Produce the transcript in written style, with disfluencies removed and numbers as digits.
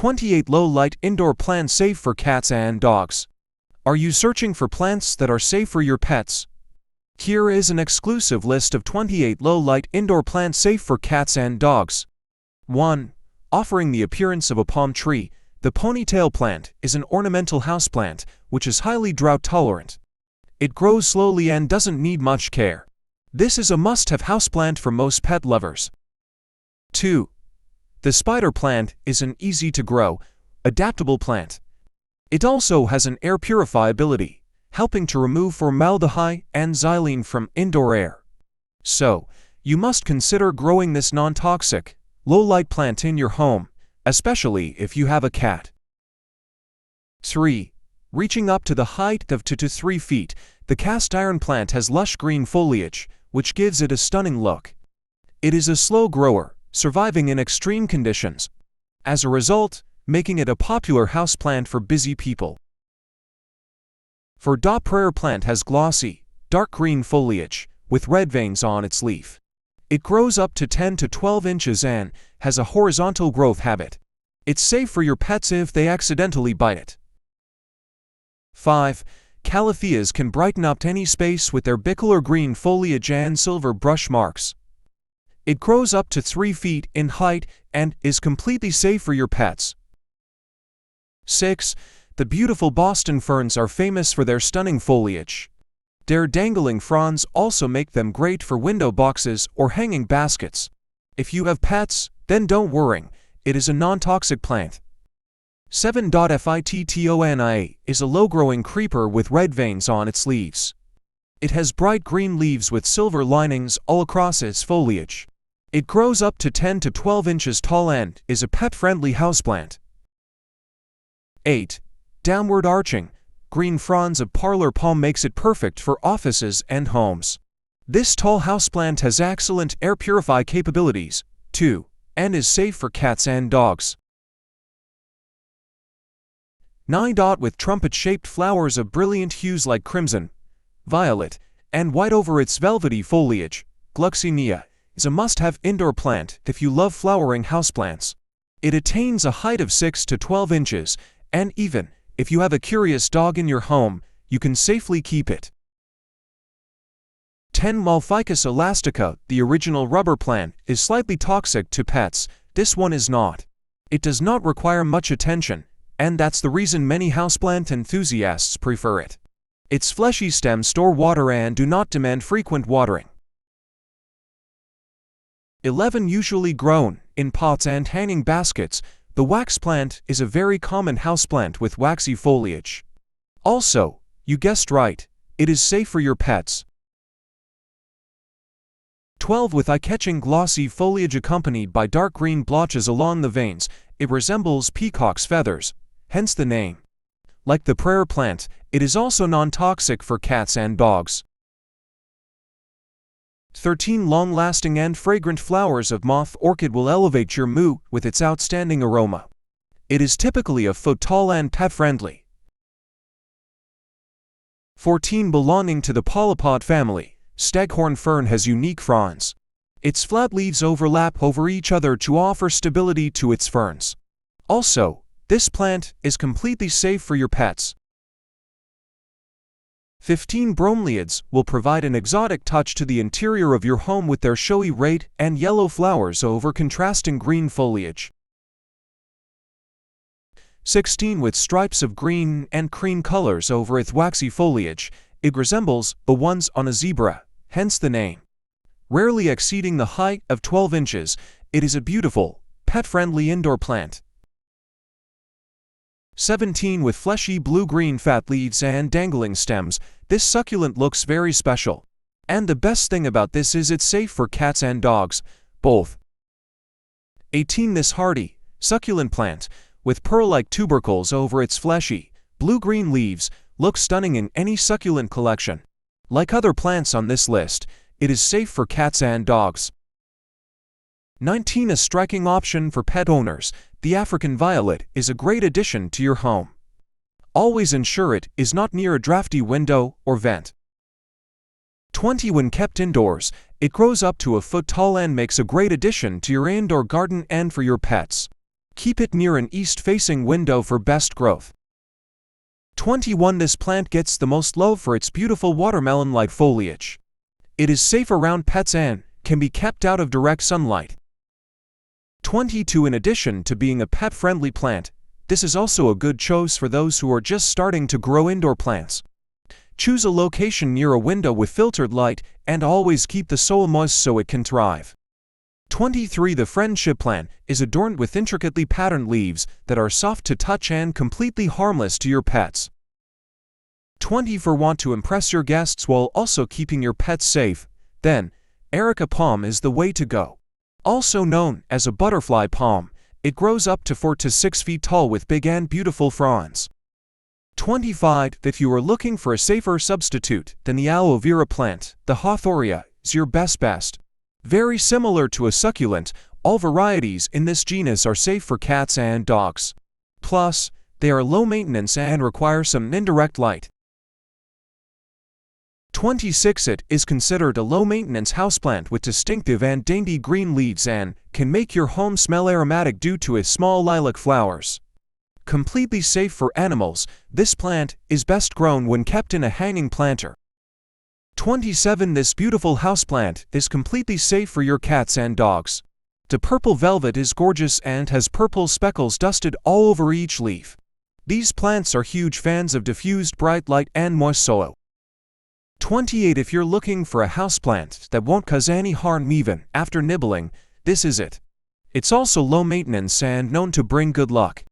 28 Low-light indoor plants safe for cats and dogs. Are you searching for plants that are safe for your pets? Here is an exclusive list of 28 low-light indoor plants safe for cats and dogs. 1. Offering the appearance of a palm tree, the ponytail plant is an ornamental houseplant which is highly drought-tolerant. It grows slowly and doesn't need much care. This is a must-have houseplant for most pet lovers. 2. The spider plant is an easy-to-grow, adaptable plant. It also has an air purify ability, helping to remove formaldehyde and xylene from indoor air. So, you must consider growing this non-toxic, low-light plant in your home, especially if you have a cat. 3. Reaching up to the height of 2 to 3 feet, the cast iron plant has lush green foliage, which gives it a stunning look. It is a slow grower, surviving in extreme conditions. As a result, making it a popular houseplant for busy people. 4. Prayer plant has glossy, dark green foliage, with red veins on its leaf. It grows up to 10 to 12 inches and has a horizontal growth habit. It's safe for your pets if they accidentally bite it. 5. Calatheas can brighten up any space with their bicolor green foliage and silver brush marks. It grows up to 3 feet in height and is completely safe for your pets. 6. The beautiful Boston ferns are famous for their stunning foliage. Their dangling fronds also make them great for window boxes or hanging baskets. If you have pets, then don't worry, it is a non-toxic plant. 7. Phytonia is a low-growing creeper with red veins on its leaves. It has bright green leaves with silver linings all across its foliage. It grows up to 10 to 12 inches tall and is a pet-friendly houseplant. 8. Downward arching, green fronds of parlor palm makes it perfect for offices and homes. This tall houseplant has excellent air purify capabilities, too, and is safe for cats and dogs. 9. With trumpet-shaped flowers of brilliant hues like crimson, violet, and white over its velvety foliage, Gluxinia is a must-have indoor plant if you love flowering houseplants. It attains a height of 6 to 12 inches, and even if you have a curious dog in your home, you can safely keep it. 10. Ficus elastica, the original rubber plant, is slightly toxic to pets. This one is not. It does not require much attention, and that's the reason many houseplant enthusiasts prefer it. Its fleshy stems store water and do not demand frequent watering. 11. Usually grown in pots and hanging baskets, the wax plant is a very common houseplant with waxy foliage. Also, you guessed right, it is safe for your pets. 12. With eye-catching glossy foliage accompanied by dark green blotches along the veins, it resembles peacock's feathers, hence the name. Like the prayer plant, it is also non-toxic for cats and dogs. 13. Long-lasting and fragrant flowers of moth orchid will elevate your mood with its outstanding aroma. It is typically a foot tall and pet-friendly. 14. Belonging to the polypod family, staghorn fern has unique fronds. Its flat leaves overlap over each other to offer stability to its ferns. Also, this plant is completely safe for your pets. 15. Bromeliads will provide an exotic touch to the interior of your home with their showy red and yellow flowers over contrasting green foliage. 16. With stripes of green and cream colors over its waxy foliage, it resembles the ones on a zebra, hence the name. Rarely exceeding the height of 12 inches, it is a beautiful, pet-friendly indoor plant. 17. With fleshy blue-green fat leaves and dangling stems, this succulent looks very special. And the best thing about this is it's safe for cats and dogs, both. 18. This hardy, succulent plant, with pearl-like tubercles over its fleshy, blue-green leaves, looks stunning in any succulent collection. Like other plants on this list, it is safe for cats and dogs. 19. A striking option for pet owners, the African violet is a great addition to your home. Always ensure it is not near a drafty window or vent. 20. When kept indoors, it grows up to a foot tall and makes a great addition to your indoor garden and for your pets. Keep it near an east-facing window for best growth. 21. This plant gets the most love for its beautiful watermelon-like foliage. It is safe around pets and can be kept out of direct sunlight. 22. In addition to being a pet-friendly plant, this is also a good choice for those who are just starting to grow indoor plants. Choose a location near a window with filtered light and always keep the soil moist so it can thrive. 23. The friendship plant is adorned with intricately patterned leaves that are soft to touch and completely harmless to your pets. 24. Want to impress your guests while also keeping your pets safe? Then, Erica palm is the way to go. Also known as a butterfly palm, it grows up to 4 to 6 feet tall with big and beautiful fronds. 25. If you are looking for a safer substitute than the aloe vera plant, the Hawthornia is your best. Very similar to a succulent, all varieties in this genus are safe for cats and dogs. Plus, they are low maintenance and require some indirect light. 26. It is considered a low-maintenance houseplant with distinctive and dainty green leaves and can make your home smell aromatic due to its small lilac flowers. Completely safe for animals, this plant is best grown when kept in a hanging planter. 27. This beautiful houseplant is completely safe for your cats and dogs. The purple velvet is gorgeous and has purple speckles dusted all over each leaf. These plants are huge fans of diffused bright light and moist soil. 28. If you're looking for a houseplant that won't cause any harm even after nibbling, this is it. It's also low maintenance and known to bring good luck.